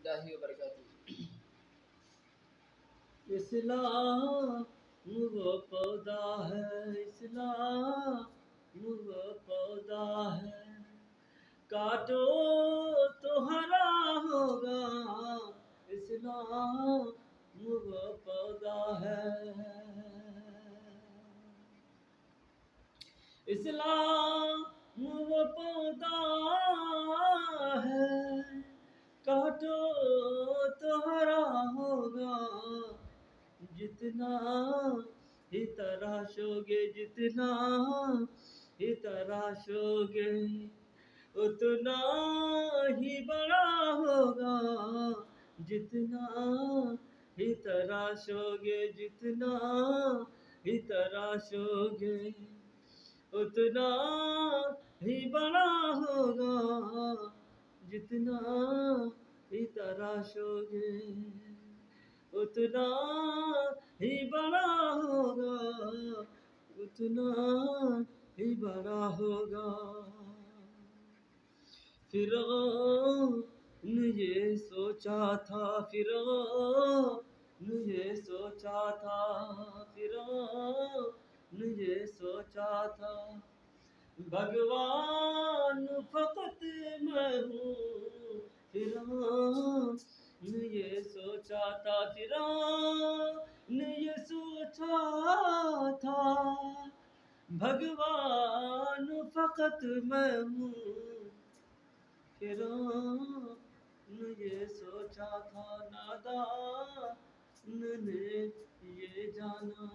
रहमतुल्लाहि व बरकातुहू। इस्लाम वो पौधा है, इस्लाम वो पौधा है, काटो तो हरा होगा। इस्लाम वो पौधा है, इस्लाम वो पौधा है, काटो तो हरा होगा। जितना ही तराशोगे, जितना ही तराशोगे, उतना ही बड़ा होगा। जितना ही तराशोगे, जितना ही तराशोगे, उतना ही बड़ा होगा। जितना ही तराशोगे, उतना ही बड़ा होगा, उतना ही बड़ा होगा। फिरौन ये सोचा था, फिरौन ये सोचा था, फिरौन ये सोचा था, भगवान फकत मैं हूँ। फिरौन ये सोचा था, फिरौन ये सोचा था, भगवान फकत मैं हूँ। फिरौन ये सोचा था, नादान ने ये जाना।